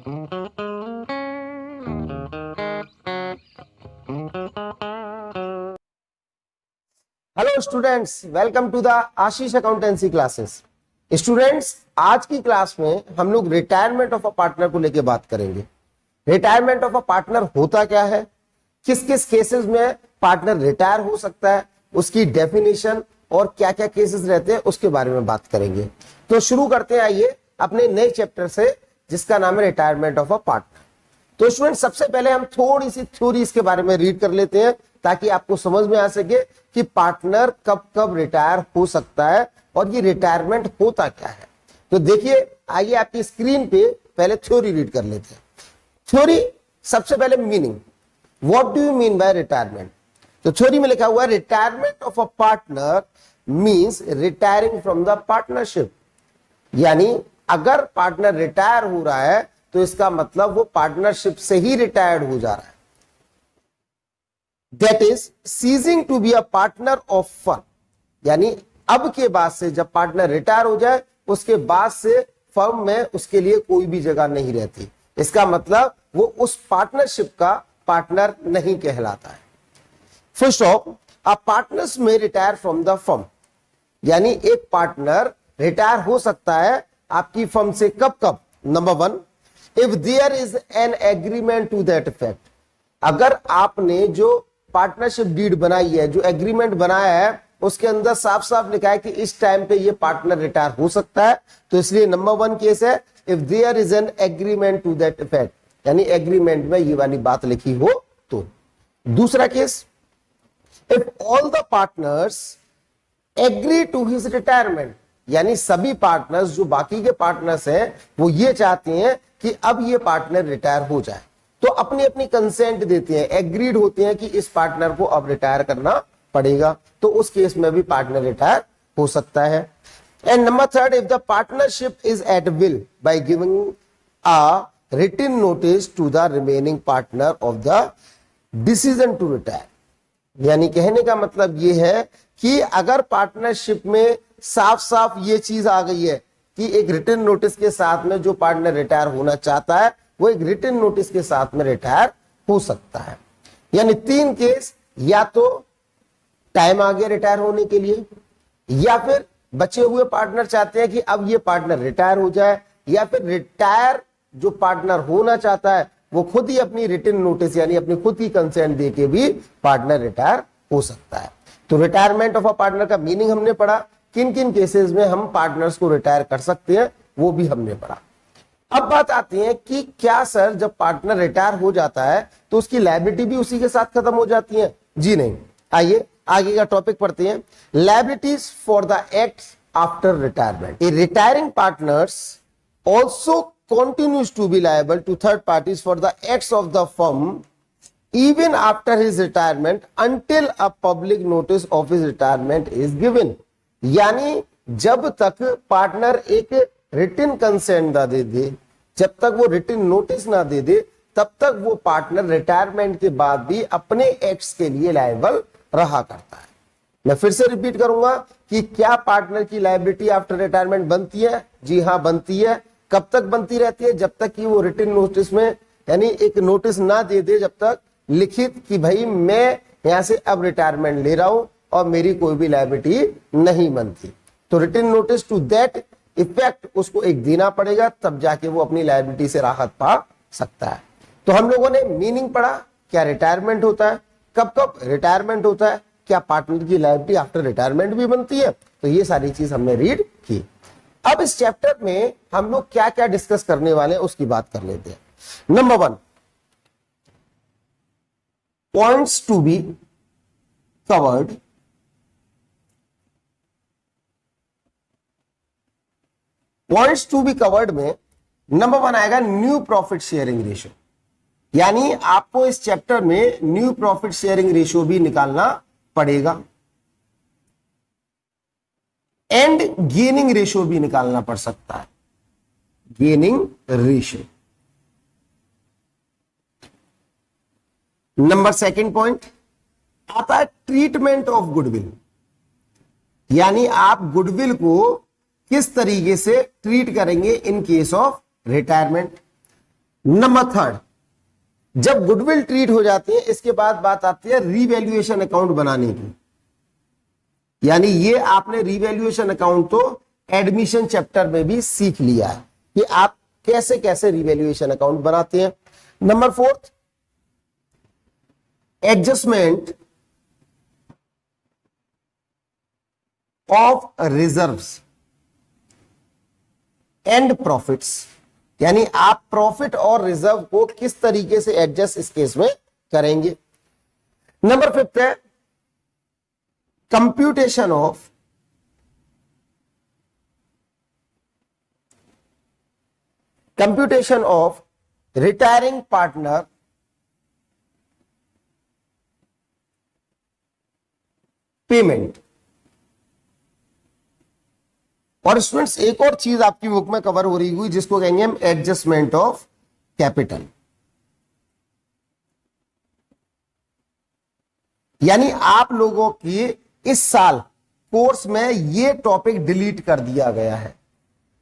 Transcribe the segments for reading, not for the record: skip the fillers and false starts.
Hello students, welcome to the Ashish accountancy classes. Students, आज की class में हम लोग रिटायरमेंट ऑफ अ पार्टनर को लेकर बात करेंगे। रिटायरमेंट ऑफ अ पार्टनर होता क्या है, किस किस केसेस में पार्टनर रिटायर हो सकता है, उसकी डेफिनेशन और क्या क्या केसेस रहते हैं उसके बारे में बात करेंगे। तो शुरू करते हैं आइए अपने नए चैप्टर से, जिसका नाम है रिटायरमेंट ऑफ अ पार्टनर। तो स्टूडेंट, सबसे पहले हम थोड़ी सी थ्योरी इसके बारे में रीड कर लेते हैं ताकि आपको समझ में आ सके कि पार्टनर कब कब रिटायर हो सकता है और ये रिटायरमेंट होता क्या है। तो देखिए, आइए आपकी स्क्रीन पे पहले थ्योरी रीड कर लेते हैं। थ्योरी, सबसे पहले meaning, what do you mean by retirement. तो थ्योरी में लिखा हुआ है retirement of a partner means retiring from the partnership. यानी अगर पार्टनर रिटायर हो रहा है तो इसका मतलब वो पार्टनरशिप से ही रिटायर्ड हो जा रहा है। That is ceasing to be a partner of firm. यानी अब के बाद से जब पार्टनर रिटायर हो जाए उसके बाद से फर्म में उसके लिए कोई भी जगह नहीं रहती। इसका मतलब वो उस पार्टनरशिप का पार्टनर नहीं कहलाता है। Full stop. अ पार्टनर्स में रिटायर फ्रॉम द फर्म। यानी एक पार्टनर रिटायर हो सकता है आपकी फर्म से कब कब। Number 1, if there is an agreement to that effect. अगर आपने जो पार्टनरशिप डीड बनाई है, जो एग्रीमेंट बनाया है, उसके अंदर साफ साफ लिखा है कि इस टाइम पे ये पार्टनर रिटायर हो सकता है, तो इसलिए नंबर 1 केस है if there is an agreement to that effect. यानी एग्रीमेंट में ये वाली बात लिखी हो तो। दूसरा case, if all the partners agree to his retirement. यानी सभी पार्टनर्स, जो बाकी के पार्टनर्स हैं, वो ये चाहते हैं कि अब ये पार्टनर रिटायर हो जाए, तो अपनी अपनी कंसेंट देते हैं, एग्रीड होते हैं कि इस पार्टनर को अब रिटायर करना पड़ेगा, तो उस केस में भी पार्टनर रिटायर हो सकता है। And number 3, if the partnership is at will by giving a written notice to the remaining partner of the decision to retire. यानी कहने का मतलब ये है कि अगर पार्टनरशिप में साफ साफ ये चीज आ गई है कि एक रिटन नोटिस के साथ में जो पार्टनर रिटायर होना चाहता है वो एक रिटन नोटिस के साथ में रिटायर हो सकता है। यानी 3 केस, या तो टाइम आ गया रिटायर होने के लिए, या फिर बचे हुए पार्टनर चाहते हैं कि अब ये पार्टनर रिटायर हो जाए, या फिर रिटायर जो पार्टनर होना चाहता है वो खुद ही अपनी रिटन नोटिस यानी अपनी खुद की कंसेंट देके भी पार्टनर रिटायर हो सकता है। तो रिटायरमेंट ऑफ अ पार्टनर का मीनिंग हमने पढ़ा, किन किन केसेस में हम पार्टनर्स को रिटायर कर सकते हैं वो भी हमने पढ़ा। अब बात आती है कि क्या सर जब पार्टनर रिटायर हो जाता है तो उसकी लायबिलिटी भी उसी के साथ खत्म हो जाती है? जी नहीं। आइए आगे का टॉपिक पढ़ते हैं, liabilities for the acts after retirement. A retiring partners also continues to be liable to third parties for the acts of the firm even after his retirement until a public notice of his retirement is given। यानी जब तक partner एक written consent ना दे दे, जब तक वो written notice ना दे दे, तब तक वो पार्टनर रिटायरमेंट के बाद भी अपने एक्ट्स के लिए लायबल रहा करता है। मैं फिर से रिपीट करूंगा कि क्या पार्टनर की लायबिलिटी आफ्टर रिटायरमेंट बनती है? जी हाँ, बनती है। कब तक बनती रहती है? जब तक कि वो रिटन नोटिस में यानी एक नोटिस ना दे दे, जब तक लिखित कि भाई मैं यहां से अब रिटायरमेंट ले रहा हूं और मेरी कोई भी लायबिलिटी नहीं बनती। तो written notice to that effect उसको एक देना पड़ेगा, तब जाके वो अपनी लायबिलिटी से राहत पा सकता है। तो हम लोगों ने मीनिंग पढ़ा, क्या रिटायरमेंट होता है, कब कब रिटायरमेंट होता है, क्या पार्टनर की लायबिलिटी आफ्टर रिटायरमेंट भी बनती है, तो ये सारी चीज हमने रीड की। अब इस चैप्टर में हम लोग क्या क्या डिस्कस करने वाले हैं उसकी बात कर लेते हैं। Number 1, points to be covered. Points to be covered में नंबर 1 आएगा न्यू प्रॉफिट शेयरिंग रेशियो। यानी आपको इस चैप्टर में न्यू प्रॉफिट शेयरिंग रेशियो भी निकालना पड़ेगा, एंड गेनिंग रेशियो भी निकालना पड़ सकता है, गेनिंग रेशियो। नंबर 2 पॉइंट आता है ट्रीटमेंट ऑफ गुडविल। यानी आप गुडविल को किस तरीके से ट्रीट करेंगे in case of retirement. Number third, जब गुडविल ट्रीट हो जाती है, इसके बाद बात आती है रीवैल्यूएशन अकाउंट बनाने की। यानी ये आपने रीवैल्यूएशन अकाउंट तो एडमिशन चैप्टर में भी सीख लिया है कि आप कैसे कैसे रीवैल्यूएशन अकाउंट बनाते हैं। Number fourth, adjustment of reserves and profits, यानी आप प्रॉफिट और रिजर्व को किस तरीके से एडजस्ट इस केस में करेंगे। नंबर फिफ्थ है computation of retiring partner payment. और स्टूडेंट्स एक और चीज आपकी बुक में कवर हो रही हुई जिसको कहेंगे हम एडजस्टमेंट ऑफ कैपिटल। यानी आप लोगों की इस साल कोर्स में ये टॉपिक डिलीट कर दिया गया है,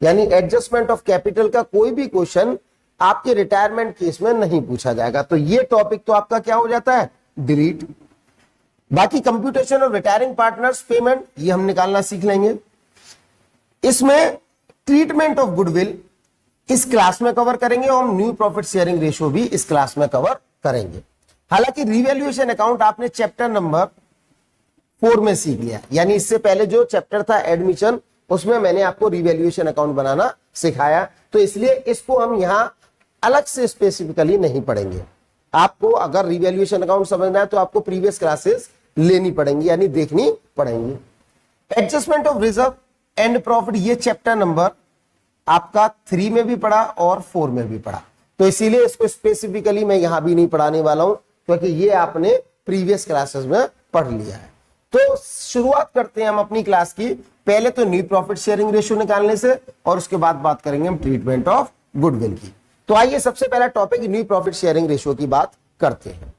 यानी एडजस्टमेंट ऑफ कैपिटल का कोई भी क्वेश्चन आपके रिटायरमेंट केस में नहीं पूछा जाएगा। तो ये टॉपिक तो आपका क्या हो जाता है, डिलीट। बाकी computation of retiring partners payment ये हम निकालना सीख लेंगे। इसमें ट्रीटमेंट ऑफ गुडविल इस क्लास में कवर करेंगे और हम न्यू प्रॉफिट शेयरिंग रेशियो भी इस क्लास में कवर करेंगे। हालांकि रिवैल्यूएशन अकाउंट आपने चैप्टर नंबर 4 में सीख लिया, यानी इससे पहले जो चैप्टर था एडमिशन उसमें मैंने आपको रिवैल्यूएशन अकाउंट बनाना सिखाया, तो इसलिए इसको हम यहां अलग से स्पेसिफिकली नहीं पढ़ेंगे। आपको अगर रिवैल्यूएशन अकाउंट समझना है तो आपको प्रीवियस क्लासेस लेनी पड़ेंगी, यानी देखनी पड़ेंगी। Adjustment of reserve and profit ये चैप्टर नंबर आपका 3 में भी पढ़ा और 4 में भी पढ़ा, तो इसीलिए इसको स्पेसिफिकली मैं यहां भी नहीं पढ़ाने वाला हूं क्योंकि ये आपने प्रीवियस क्लासेस में पढ़ लिया है। तो शुरुआत करते हैं हम अपनी क्लास की, पहले तो न्यू प्रॉफिट शेयरिंग रेशियो निकालने से और उसके बाद बात करेंगे हम ट्रीटमेंट ऑफ गुडविल की। तो आइए सबसे पहला topic new profit sharing ratio की बात करते हैं।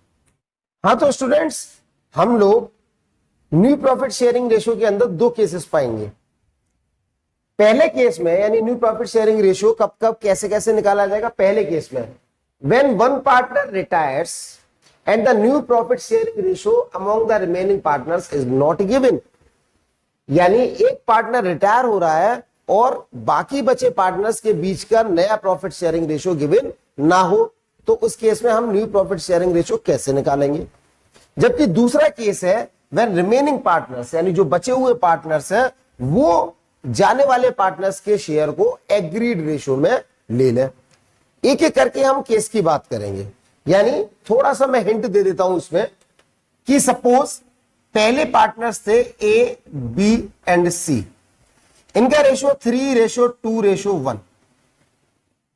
हाँ तो स्टूडेंट्स, हम लोग न्यू प्रॉफिट शेयरिंग रेशियो के अंदर 2 केसेस पाएंगे। पहले केस में यानी न्यू प्रॉफिट शेयरिंग रेशियो कब कब कैसे कैसे निकाला जाएगा। पहले केस में when one partner retires and the new profit sharing ratio among the remaining partners is not given, यानी एक पार्टनर रिटायर हो रहा है और बाकी बचे पार्टनर्स के बीच का नया प्रॉफिट शेयरिंग रेशियो गिवन ना हो, तो उस केस में हम न्यू प्रॉफिट शेयरिंग रेशियो कैसे निकालेंगे। जबकि दूसरा केस है व्हेन रिमेनिंग पार्टनर्स यानी जो बचे हुए पार्टनर्स हैं वो जाने वाले पार्टनर्स के शेयर को एग्रीड रेशियो में ले लें। एक एक करके हम केस की बात करेंगे, यानी थोड़ा सा मैं हिंट दे देता हूं इसमें कि सपोज पहले पार्टनर्स थे ए, बी एंड सी, इनका रेशियो 3:2:1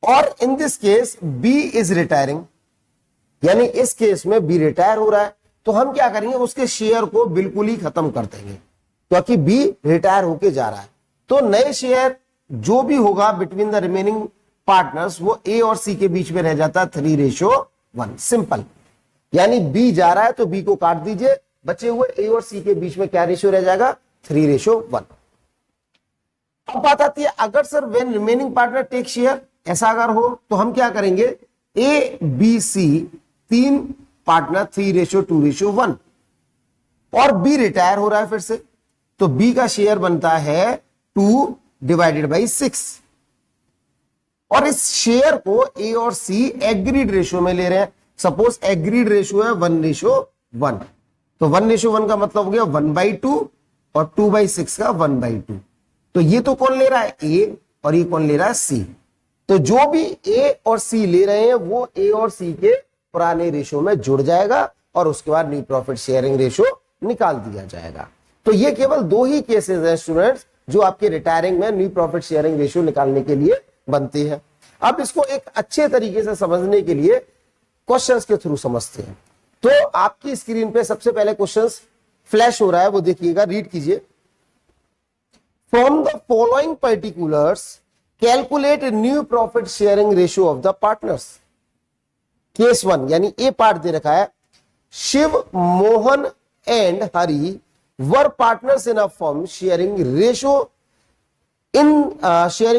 और in this case B is retiring, यानी इस केस में बी रिटायर हो रहा है, तो हम क्या करेंगे उसके शेयर को बिल्कुल ही खत्म कर देंगे क्योंकि बी रिटायर होके जा रहा है। तो नए शेयर जो भी होगा बिटवीन द रिमेनिंग पार्टनर्स वो ए और सी के बीच में रह जाता है 3:1, सिंपल। यानी बी जा रहा है तो बी को काट दीजिए, बचे हुए ए और सी के बीच में क्या रेशियो रह जाएगा, 3:1। अब बात आती है अगर sir when remaining partner take share, ऐसा अगर हो तो हम क्या करेंगे, ए बी सी 3 पार्टनर 3:2:1 और बी रिटायर हो रहा है फिर से, तो बी का शेयर बनता है 2/6 और इस शेयर को ए और सी एग्रीड रेशियो में ले रहे हैं। सपोज एग्रीड रेशियो है 1:1, तो 1:1 का मतलब हो गया 1/2 और 2/6 का 1/2। तो ये तो कौन ले रहा है, ए, और ये कौन ले रहा है, सी। तो जो भी ए और सी ले रहे हैं वो ए और सी के पुराने रेशियो में जुड़ जाएगा और उसके बाद न्यू प्रॉफिट शेयरिंग रेशियो निकाल दिया जाएगा। तो ये केवल 2 ही केसेस हैं स्टूडेंट्स जो आपके रिटायरिंग में न्यू प्रॉफिट शेयरिंग रेशियो निकालने के लिए बनती है। अब इसको एक अच्छे तरीके से समझने के लिए क्वेश्चंस के थ्रू समझते हैं। तो आपकी स्क्रीन पे सबसे पहले क्वेश्चंस फ्लैश हो रहा है, वो देखिएगा, रीड कीजिए। From the following particulars calculate new profit sharing ratio of the partners. Case 1 यानी ए पार्ट दे रखा है, Shiv, Mohan and Hari were partners in a firm sharing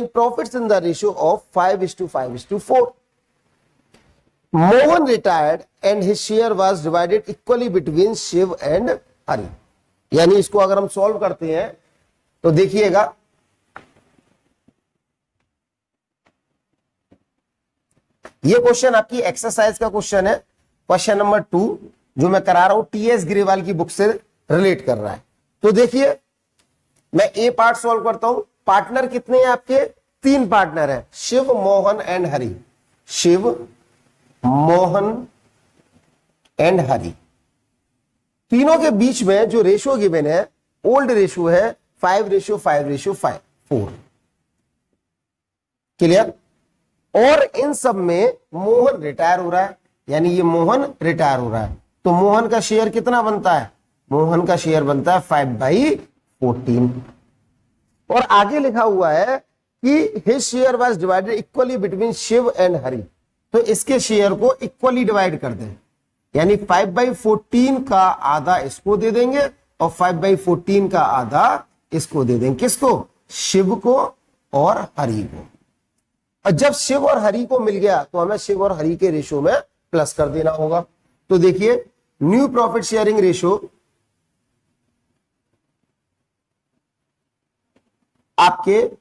profits in the ratio of 5:5:4. Mohan retired and his share was divided equally between Shiv and Hari. यानी इसको अगर हम solve करते हैं तो देखिएगा, ये क्वेश्चन आपकी एक्सरसाइज का क्वेश्चन है, क्वेश्चन नंबर 2, जो मैं करा रहा हूं टीएस ग्रेवाल की बुक से रिलेट कर रहा है। तो देखिए, मैं ए पार्ट सॉल्व करता हूं। पार्टनर कितने हैं आपके? 3 पार्टनर हैं, शिव, मोहन एंड हरि। शिव, मोहन एंड हरि। तीनों के बीच में जो रेशियो गिवन है, ओल्ड रेशियो है 5:5:4। क्लियर? और इन सब में मोहन रिटायर हो रहा है, यानी ये मोहन रिटायर हो रहा है, तो मोहन का शेयर कितना बनता है? मोहन का शेयर बनता है 5/14। और आगे लिखा हुआ है कि his share was divided equally between Shiv and Hari. तो इसके शेयर को इक्वली डिवाइड कर दें, यानी 5/14 का आधा इसको दे देंगे और 5/14 का आधा इसको दे देंगे। किसको? शिव को और हरि को। और जब शिव और हरि को मिल गया तो हमें शिव और हरि के रेशियो में प्लस कर देना होगा। तो देखिए, न्यू प्रॉफिट शेयरिंग रेशियो आपके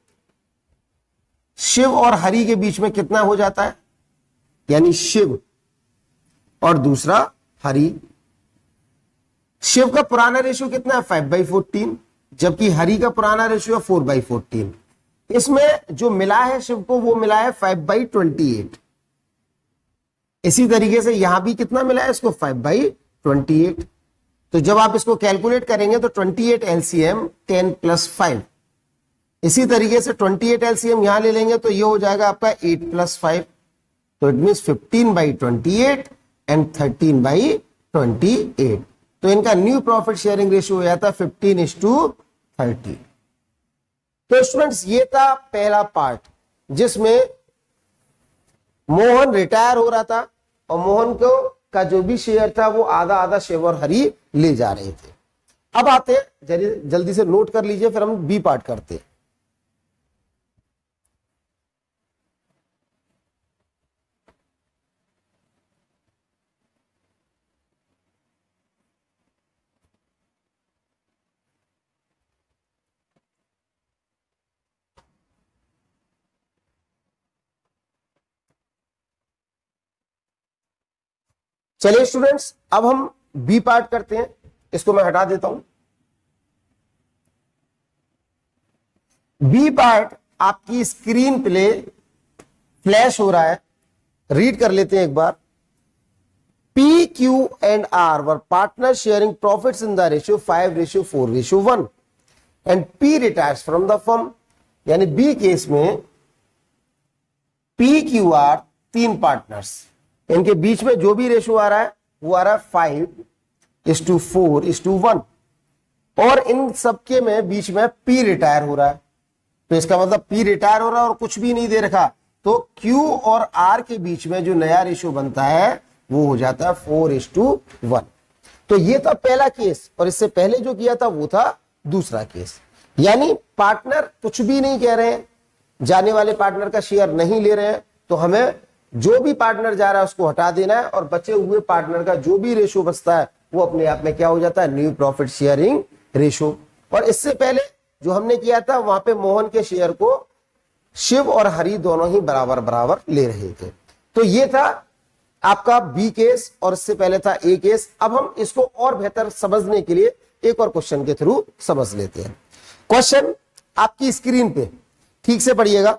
शिव और हरि के बीच में कितना हो जाता है? यानी शिव और दूसरा हरि। शिव का पुराना रेशियो कितना है? 5/14, जबकि हरि का पुराना रेशियो है 4/14। इसमें जो मिला है शिव को, वो मिला है 5/28। इसी तरीके से यहां भी कितना मिला है इसको? 5/28। तो जब आप इसको कैलकुलेट करेंगे तो 28 एलसीएम 10 + 5। इसी तरीके से 28 एलसीएम यहां ले लेंगे तो ये हो जाएगा आपका 8 + 5। तो इट मीन 15/28 एंड 13/28। तो इनका न्यू प्रॉफिट शेयरिंग रेशियो हो जाता है 15:30। तो स्टूडेंट्स, ये था पहला पार्ट जिसमें मोहन रिटायर हो रहा था और मोहन को का जो भी शेयर था वो आधा आधा शिव और हरि ले जा रहे थे। अब आते हैं, जल्दी से नोट कर लीजिए, फिर हम बी पार्ट करते हैं। चलिए स्टूडेंट्स, अब हम बी पार्ट करते हैं। इसको मैं हटा देता हूं। बी पार्ट आपकी स्क्रीन पे फ्लैश हो रहा है, रीड कर लेते हैं एक बार। P, Q and R were partners sharing profits in the ratio 5:4:1 and P retires from the firm। यानी बी केस में P, Q, R 3 पार्टनर्स, इनके बीच में जो भी रेशियो आ रहा है वो आ रहा है 5:4:1 और इन सबके में बीच में P रिटायर हो रहा है। तो इसका मतलब P रिटायर हो रहा है और कुछ भी नहीं दे रखा, तो Q और R के बीच में जो नया रेशियो बनता है वो हो जाता है 4:1। तो ये था पहला केस और इससे पहले जो किया था वो था दूसरा केस। यानी पार्टनर कुछ भी नहीं कह रहे हैं, जाने वाले पार्टनर का शेयर नहीं ले रहे हैं, तो हमें जो भी पार्टनर जा रहा है उसको हटा देना है और बचे हुए पार्टनर का जो भी रेशियो बचता है वो अपने आप में क्या हो जाता है? New profit sharing ratio. और इससे पहले जो हमने किया था वहां पे मोहन के शेयर को शिव और हरि दोनों ही बराबर बराबर ले रहे थे। तो ये था आपका बी केस और इससे पहले था ए केस। अब हम इसको और बेहतर समझने के लिए एक और क्वेश्चन के थ्रू समझ लेते हैं। क्वेश्चन आपकी स्क्रीन पे ठीक से पढ़िएगा,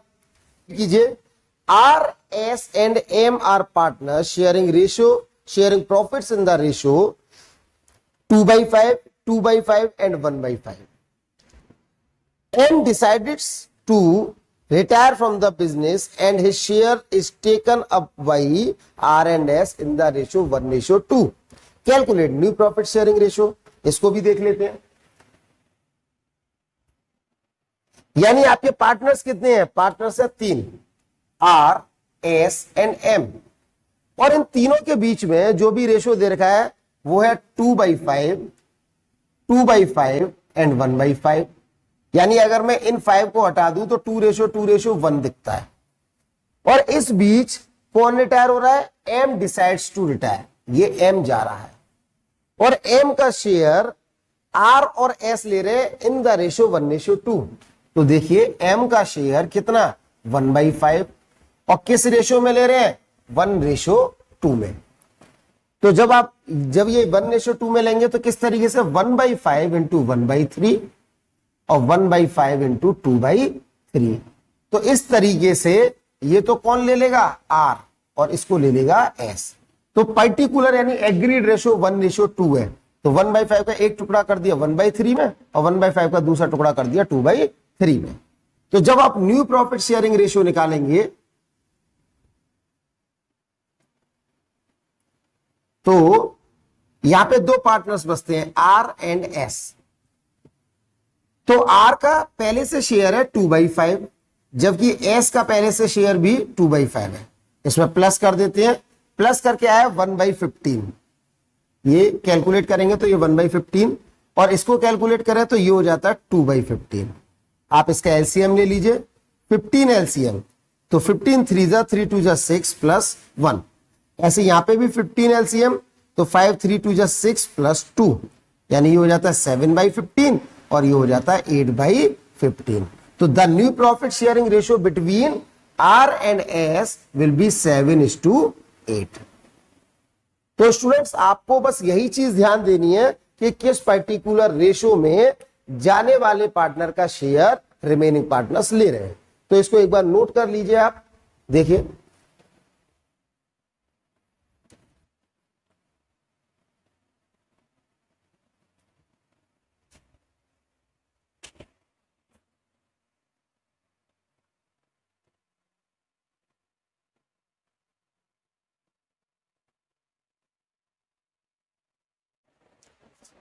कीजिए। R, S and M are partner sharing profits in the ratio 2/5, 2/5 and 1/5. M decided to retire from the business and his share is taken up by R and S in the ratio 1:2. Calculate new profit sharing ratio। इसको भी देख लेते हैं। यानी आपके partners कितने हैं? Partners है 3, R, S एंड M, और इन तीनों के बीच में जो भी रेशियो दे रखा है वो है 2/5, 2/5 एंड 1/5। यानी अगर मैं इन 5 को हटा दूं तो 2:1 दिखता है। और इस बीच कौन रिटायर हो रहा है? एम डिसाइड्स टू रिटायर, ये एम जा रहा है और एम का शेयर आर और एस ले रहे हैं इन द रेशियो 1:2। तो देखिए एम का शेयर कितना? 1/5 और किस रेशियो में ले रहे हैं? 1:2 में। तो जब ये 1:2 में लेंगे तो किस तरीके से? 1/5 इंटू 1/3 और 1/5 इंटू 2/3। तो इस तरीके से ये तो कौन ले लेगा? आर, और इसको ले लेगा एस। तो पर्टिकुलर यानी एग्रीड रेशियो 1:2 है। तो 1/5 का एक टुकड़ा कर दिया 1/3 में और 1/5 का दूसरा टुकड़ा कर दिया 2/3 में। तो जब आप न्यू प्रॉफिट शेयरिंग रेशियो निकालेंगे तो यहां पे दो पार्टनर्स बचते हैं, आर एंड एस। तो आर का पहले से शेयर है 2/5, जबकि एस का पहले से शेयर भी 2/5 है। इसमें प्लस कर देते हैं, प्लस करके आया 1/15। ये कैलकुलेट करेंगे तो ये 1/15 और इसको कैलकुलेट करें तो ये हो जाता है 2/15। आप इसका एलसीएम ले लीजिए, 15 एलसीएम, तो 15 3 जा 3 2 जा 6 प्लस 1। ऐसे यहां पे भी 15 एलसीएम, तो 5 3 2 जा 6 प्लस 2, यानी ये हो जाता है 7/15 और ये हो जाता है 8/15। तो the new profit sharing ratio between R and S will be 7:8। तो स्टूडेंट्स आपको बस यही चीज ध्यान देनी है कि किस पर्टिकुलर रेशियो में जाने वाले पार्टनर का शेयर रिमेनिंग पार्टनर्स ले रहे हैं। तो इसको एक बार नोट कर लीजिए। आप देखिए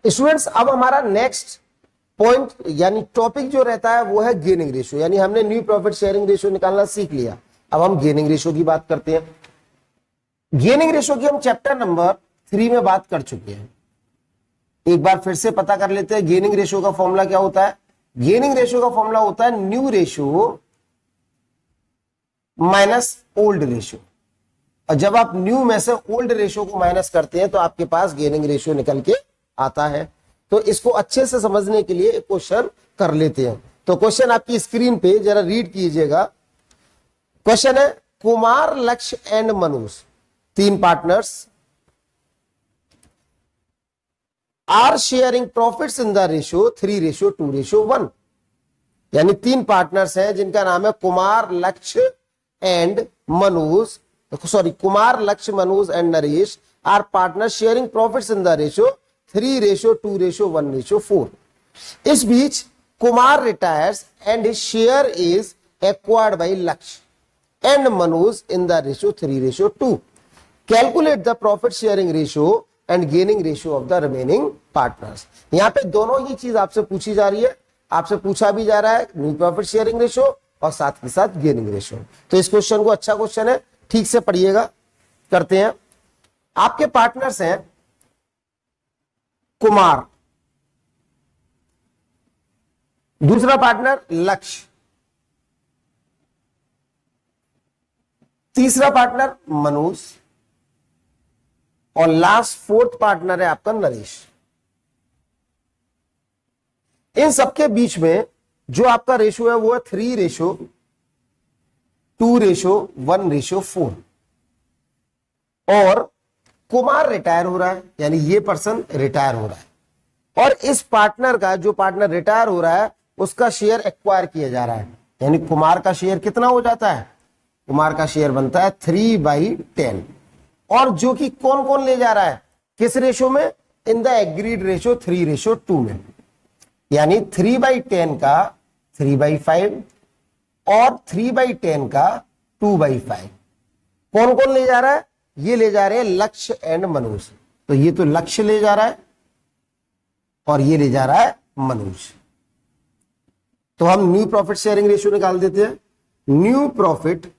स्टूडेंट्स, अब हमारा नेक्स्ट पॉइंट यानी टॉपिक जो रहता है वो है गेनिंग रेशियो। यानी हमने न्यू प्रॉफिट शेयरिंग रेशियो निकालना सीख लिया, अब हम गेनिंग रेशियो की बात करते हैं। गेनिंग रेशियो की हम चैप्टर नंबर 3 में बात कर चुके हैं। एक बार फिर से पता कर लेते हैं गेनिंग रेशियो का फॉर्मूला क्या होता है। गेनिंग रेशियो का फॉर्मूला होता है new ratio minus old ratio, और जब आप न्यू में से ओल्ड रेशियो को माइनस करते हैं तो आपके पास गेनिंग रेशियो निकल के आता है। तो इसको अच्छे से समझने के लिए एक क्वेश्चन कर लेते हैं। तो क्वेश्चन आपकी स्क्रीन पे जरा रीड कीजिएगा। क्वेश्चन है, Kumar, Lakshya and Manoj, 3 partners are sharing profits in the ratio 3:2:1। यानी 3 पार्टनर्स हैं जिनका नाम है Kumar, Lakshya and Manoj, sorry Kumar, Lakshya, Manoj and Naresh are partner sharing profits in the ratio 3:2:1:4। इस बीच Kumar retires and his share is acquired by Lakshya and Manoj in the ratio 3:2। Calculate the profit sharing ratio and gaining ratio of the remaining partners. यहां पे दोनों ही चीज आपसे पूछी जा रही है, आपसे पूछा भी जा रहा है न्यू प्रॉफिट शेयरिंग रेशियो और साथ के साथ गेनिंग रेशियो। तो इस क्वेश्चन को, अच्छा क्वेश्चन है, ठीक से पढ़िएगा। करते हैं। आपके पार्टनर्स हैं कुमार, दूसरा पार्टनर लक्ष्य, तीसरा पार्टनर मनोज और लास्ट 4th पार्टनर है आपका नरेश। इन सबके बीच में जो आपका रेशियो है वो है 3:2:1:4। और कुमार रिटायर हो रहा है, यानी ये पर्सन रिटायर हो रहा है और इस पार्टनर का, जो पार्टनर रिटायर हो रहा है, उसका शेयर एक्वायर किया जा रहा है। यानी कुमार का शेयर कितना हो जाता है? कुमार का शेयर बनता है 3/10। और जो कि कौन कौन ले जा रहा है, किस रेशियो में? इन द एग्रीड रेशियो 3:2 में। यानी 3/10 का 3/5 और 3/10 का 2/5। कौन कौन ले जा रहा है? ये ले जा रहे हैं लक्ष्य एंड मनोज। तो ये तो लक्ष्य ले जा रहा है और ये ले जा रहा है मनोज। तो हम न्यू प्रॉफिट शेयरिंग रेशियो निकाल देते हैं। न्यू प्रॉफिट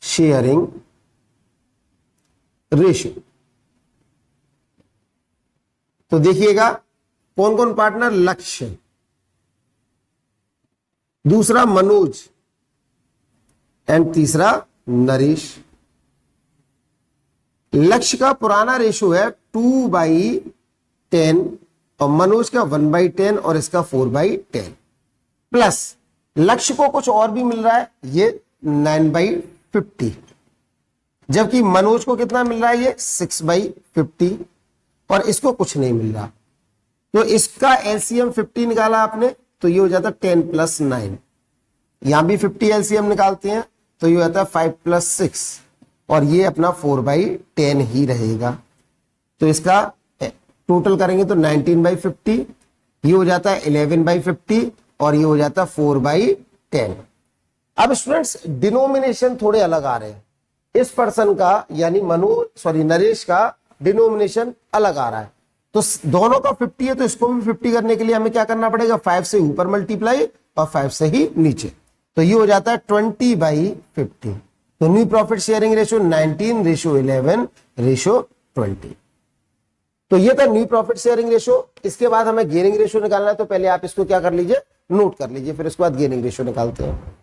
शेयरिंग रेशियो, तो देखिएगा कौन कौन पार्टनर? लक्ष्य, दूसरा मनोज एंड तीसरा नरेश। लक्ष्य का पुराना रेशो है 2/10 और मनोज का 1/10 और इसका 4/10 प्लस लक्ष्य को कुछ और भी मिल रहा है, ये 9/50, जबकि मनोज को कितना मिल रहा है, ये 6/50 और इसको कुछ नहीं मिल रहा। तो इसका एलसीएम 50 निकाला आपने तो ये हो जाता 10 + 9। यहां भी 50 एलसीएम निकालते हैं तो ये हो जाता 5 + 6 और ये अपना 4/10 ही रहेगा। तो इसका टोटल करेंगे तो 19/50, ये हो जाता है 11/50 और ये हो जाता है 4/10। अब स्टूडेंट्स डिनोमिनेशन थोड़े अलग आ रहे हैं। इस पर्सन का यानी नरेश का डिनोमिनेशन अलग आ रहा है। तो दोनों का 50 है तो इसको भी 50 करने के लिए हमें क्या करना पड़ेगा, 5 से ऊपर मल्टीप्लाई और 5 से ही नीचे। तो ये हो जाता है 20/50। तो न्यू प्रॉफिट शेयरिंग रेशो 19:11:20। तो ये था न्यू प्रॉफिट शेयरिंग रेशो। इसके बाद हमें गेनिंग रेशो निकालना है, तो पहले आप इसको क्या कर लीजिए, नोट कर लीजिए, फिर उसके बाद गेनिंग रेशो निकालते हैं।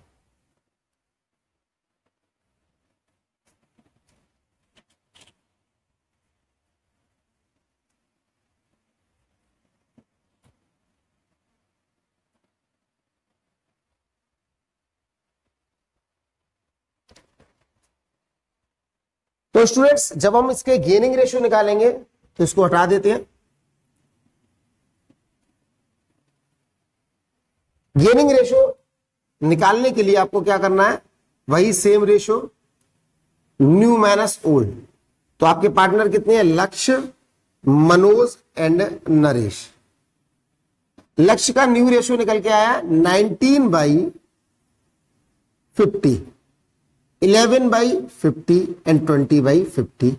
तो स्टूडेंट्स जब हम इसके गेनिंग रेशो निकालेंगे तो इसको हटा देते हैं। गेनिंग रेशो निकालने के लिए आपको क्या करना है, वही same ratio, new minus old. तो आपके पार्टनर कितने हैं, लक्ष्य, मनोज एंड नरेश। लक्ष्य का न्यू रेशो निकल के आया 19/50, 11/50 एंड 20/50।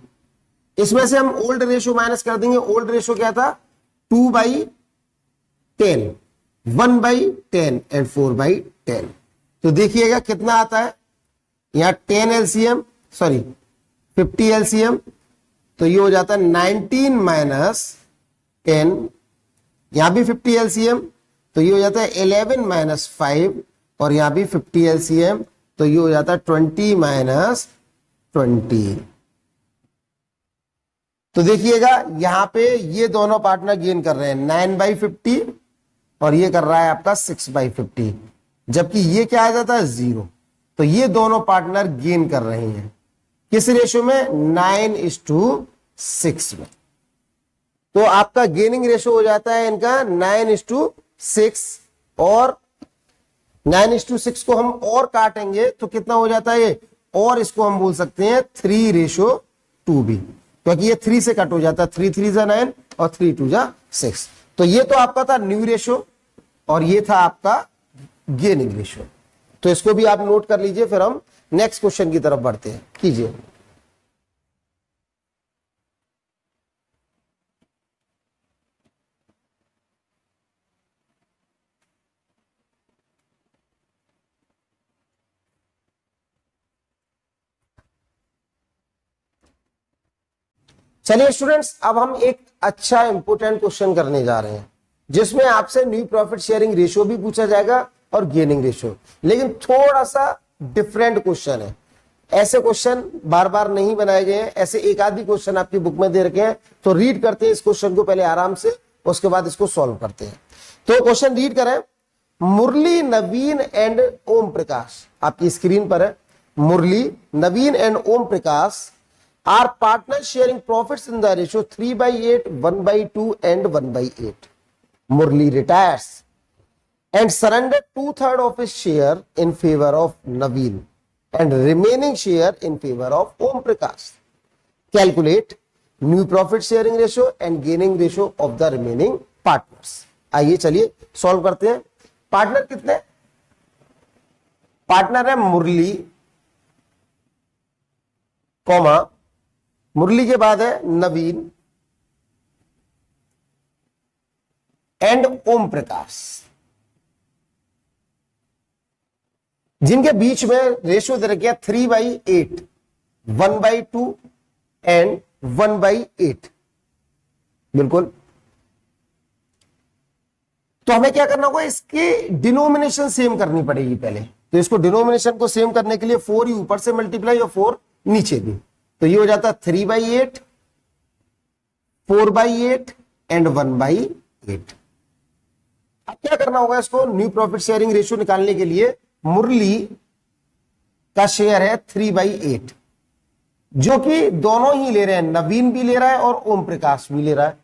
इसमें से हम ओल्ड रेशो माइनस कर देंगे। ओल्ड रेशो क्या था, 2/10, 1/10 एंड 4/10। तो देखिएगा कितना आता है, यहां 10 एलसीएम 50 एलसीएम, तो ये हो जाता है 19 - 10। यहां भी 50 एलसीएम तो ये हो जाता है 11 - 5 और यहां भी 50 एलसीएम तो ये हो जाता है 20 - 20। तो देखिएगा यहां पे ये दोनों पार्टनर गेन कर रहे हैं 9/50 और ये कर रहा है आपका 6/50, जबकि ये क्या आ जाता है 0। तो ये दोनों पार्टनर गेन कर रहे हैं किस रेशो में, 9:6 में। तो आपका गेनिंग रेशो हो जाता है इनका 9:6 और 9:6 को हम और काटेंगे तो कितना हो जाता है ये, और इसको हम बोल सकते हैं 3:2 भी, क्योंकि ये 3 से कट हो जाता है। 3 3 = 9 और 3 2 = 6। तो ये तो आपका था न्यू रेशो और ये था आपका गेनिंग रेशो। तो इसको भी आप नोट कर लीजिए, फिर हम नेक्स्ट क्वेश्चन की तरफ बढ़ते हैं। कीजिए। चलिए स्टूडेंट्स, अब हम एक अच्छा इंपोर्टेंट क्वेश्चन करने जा रहे हैं जिसमें आपसे न्यू प्रॉफिट शेयरिंग रेशियो भी पूछा जाएगा और गेनिंग रेशियो, लेकिन थोड़ा सा डिफरेंट क्वेश्चन है। ऐसे क्वेश्चन बार बार नहीं बनाए गए हैं, ऐसे एक आधी क्वेश्चन आपकी बुक में दे रखे हैं। तो रीड करते हैं इस क्वेश्चन को पहले आराम से, उसके बाद इसको सॉल्व करते हैं। तो क्वेश्चन रीड करें, मुरली, नवीन एंड ओम प्रकाश, आपकी स्क्रीन पर है। Murali, Naveen and Om Prakash are partners sharing profits in the ratio 3/8, 1/2 and 1/8. Murli retires and surrendered 2/3 of his share in favor of Naveen and remaining share in favor of Om Prakash. Calculate new profit sharing ratio and gaining ratio of the remaining partners. आइए चलिए solve करते हैं। Partner कितने, partner है मुरली comma, मुरली के बाद है नवीन and Om प्रकाश, जिनके बीच में रेशियो दे रखा 3/8, 1/2 एंड 1/8। बिल्कुल। तो हमें क्या करना होगा, इसके डिनोमिनेशन सेम करनी पड़ेगी पहले। तो तो इसको डिनोमिनेशन को सेम करने के लिए 4 ही ऊपर से मल्टीप्लाई और 4 नीचे भी, तो ये हो जाता है 3/8, 4/8 एंड 1/8। अब क्या करना होगा, इसको न्यू प्रॉफिट शेयरिंग रेशियो निकालने के लिए मुरली का शेयर है 3/8, जो कि दोनों ही ले रहे हैं, नवीन भी ले रहा है और ओम प्रकाश भी ले रहा है।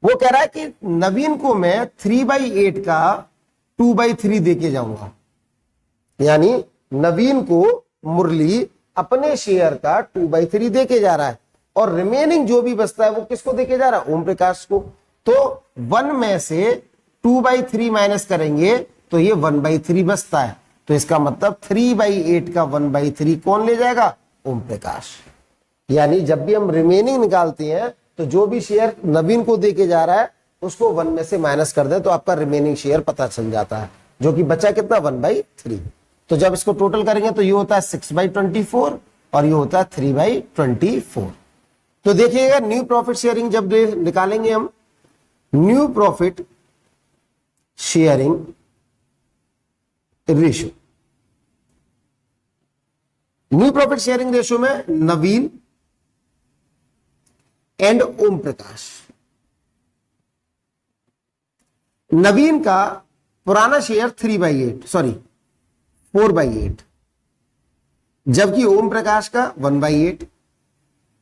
वो कह रहा है कि नवीन को मैं 3/8 का 2/3 देके जाऊंगा, यानी नवीन को मुरली अपने शेयर का 2/3 देके जा रहा है और रिमेनिंग जो भी बचता है वो किसको देके जा रहा है, ओम प्रकाश को। तो 1 में से 2/3 माइनस करेंगे तो ये 1/3 बचता है, तो इसका मतलब 3/8 का 1/3 कौन ले जाएगा, ओम प्रकाश। यानी जब भी हम रिमेनिंग निकालते हैं तो जो भी शेयर नवीन को देके जा रहा है उसको 1 में से माइनस कर दें तो आपका रिमेनिंग शेयर पता चल जाता है, जो कि बचा कितना, 1/3। तो जब इसको टोटल करेंगे तो ये होता है 6/24 और ये होता है 3/24। तो देखिएगा न्यू प्रॉफिट शेयरिंग जब निकालेंगे हम, new profit sharing ratio, new profit sharing ratio में नवीन एंड ओम प्रकाश, नवीन का पुराना शेयर 4/8, जबकि ओम प्रकाश का 1/8।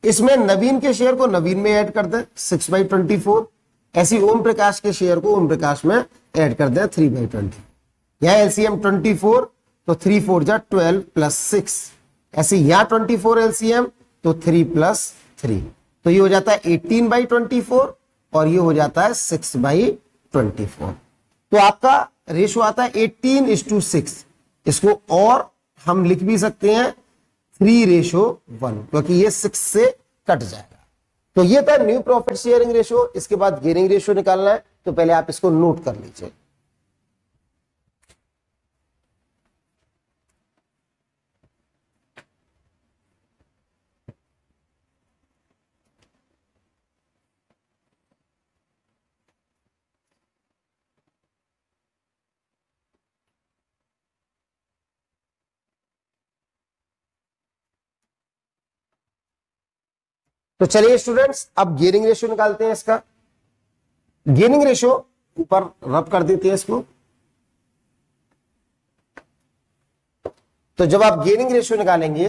इसमें नवीन के शेयर को नवीन में ऐड कर दें 6/24, ऐसी ओम प्रकाश के शेयर को ओम प्रकाश में ऐड कर दें 3/20। यहां एलसीएम 24, तो 3 4 जा 12 प्लस 6, ऐसे यहां 24 एलसीएम तो 3 + 3, तो ये हो जाता है 18/24 और ये हो जाता है 6/24। तो आपका रेशो आता है 18:6। इसको और हम लिख भी सकते हैं 3:1, क्योंकि ये 6 से कट जाएगा। तो ये था न्यू प्रॉफिट शेयरिंग रेशो। इसके बाद गेनिंग रेशो निकालना है, तो पहले आप इसको नोट कर लीजिए। तो चलिए स्टूडेंट्स, अब गेनिंग रेशियो निकालते हैं। इसका गेनिंग रेशियो ऊपर रब कर देते हैं इसको। तो जब आप गेनिंग रेशियो निकालेंगे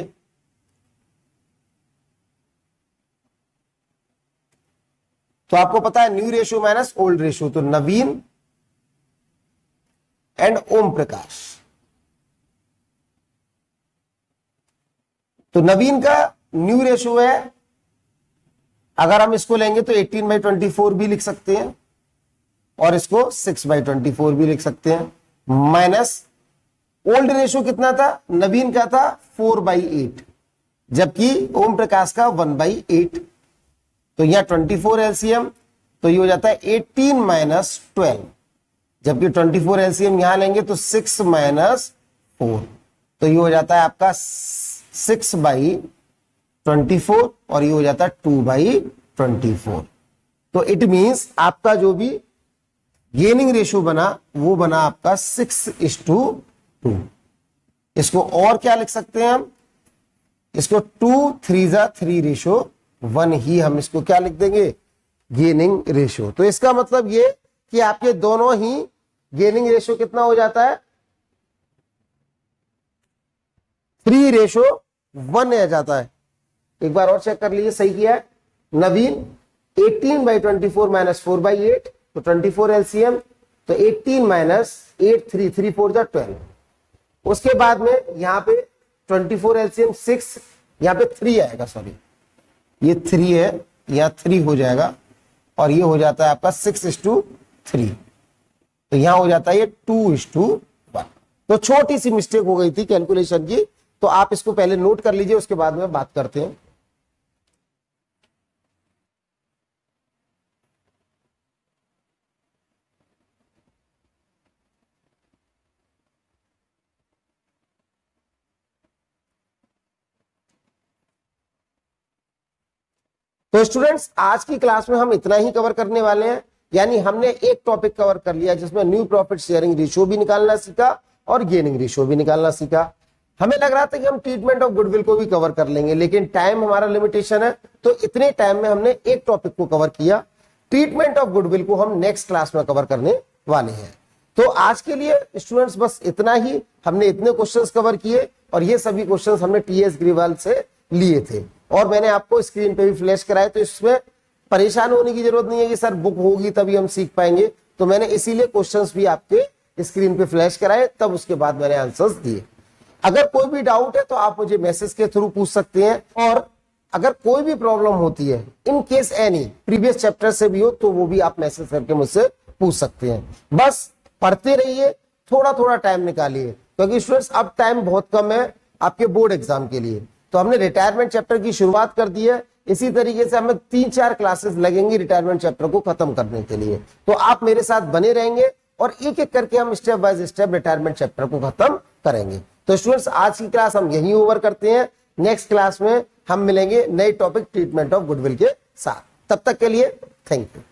तो आपको पता है new ratio minus old ratio, तो नवीन एंड ओम प्रकाश। तो नवीन का न्यू रेशियो है, अगर हम इसको लेंगे तो 18/24 भी लिख सकते हैं और इसको 6/24 भी लिख सकते हैं, माइनस ओल्ड रेशियो कितना था, नवीन का था 4/8, जबकि ओम प्रकाश का 1/8। तो यहां 24 एलसीएम, तो ये हो जाता है 18 - 12, जबकि 24 एलसीएम यहां लेंगे तो 6 - 4, तो ये हो जाता है आपका 6/24 और ये हो जाता है 2/24। तो इट मींस आपका जो भी गेनिंग रेशियो बना वो बना आपका 6:2। इसको और क्या लिख सकते हैं हम, इसको 2 3 जा 3:1 ही हम इसको क्या लिख देंगे, गेनिंग रेशियो। तो इसका मतलब ये कि आपके दोनों ही गेनिंग रेशियो कितना हो जाता है, 3:1 आ जाता है। एक बार और चेक कर लीजिए, सही किया है। नवीन 18/24 - 4/8, तो 24 एलसीएम, तो 18 - 8 3 4 जा 12। उसके बाद में यहां पे 24 एलसीएम 6, यहां पे 3 आएगा, सॉरी ये 3 है, यहां 3 हो जाएगा और ये हो जाता है आपका 6:3, तो यहां हो जाता है ये 2:1। तो छोटी सी मिस्टेक हो गई थी कैलकुलेशन की, तो आप इसको पहले नोट कर लीजिए, उसके बाद में बात करते हैं। तो स्टूडेंट्स, आज की क्लास में हम इतना ही कवर करने वाले हैं, यानी हमने एक टॉपिक कवर कर लिया जिसमें न्यू प्रॉफिट शेयरिंग रेशियो भी निकालना सीखा और गेनिंग रेशियो भी निकालना सीखा। हमें लग रहा था कि हम ट्रीटमेंट ऑफ गुडविल को भी कवर कर लेंगे, लेकिन टाइम हमारा लिमिटेशन है, तो इतने टाइम में हमने एक टॉपिक को कवर किया। ट्रीटमेंट ऑफ गुडविल को हम नेक्स्ट क्लास में कवर करने वाले हैं। तो आज के लिए स्टूडेंट्स बस इतना ही, हमने इतने क्वेश्चंस कवर किए और ये सभी क्वेश्चंस हमने टीएस ग्रीवाल से लिए थे और मैंने आपको स्क्रीन पे भी फ्लैश कराए। तो इसमें परेशान होने की जरूरत नहीं है कि सर बुक होगी तभी हम सीख पाएंगे, तो मैंने इसीलिए क्वेश्चंस भी आपके स्क्रीन पे फ्लैश कराए, तब उसके बाद मैंने आंसर्स दिए। अगर कोई भी डाउट है तो आप मुझे मैसेज के थ्रू पूछ सकते हैं, और अगर कोई भी प्रॉब्लम होती है in case any previous chapter से भी हो तो वो भी आप मैसेज करके मुझसे पूछ सकते हैं। बस पढ़ते रहिए, थोड़ा थोड़ा टाइम निकालिए, क्योंकि स्टूडेंट्स अब टाइम बहुत कम है आपके बोर्ड एग्जाम के लिए। तो हमने रिटायरमेंट चैप्टर की शुरुआत कर दी है, इसी तरीके से हमें 3-4 क्लासेस लगेंगी रिटायरमेंट चैप्टर को खत्म करने के लिए। तो आप मेरे साथ बने रहेंगे और एक एक करके हम step by step retirement chapter को खत्म करेंगे। तो स्टूडेंट्स आज की क्लास हम यहीं ओवर करते हैं। नेक्स्ट क्लास में हम मिलेंगे नए टॉपिक ट्रीटमेंट ऑफ गुडविल के साथ। तब तक के लिए थैंक यू।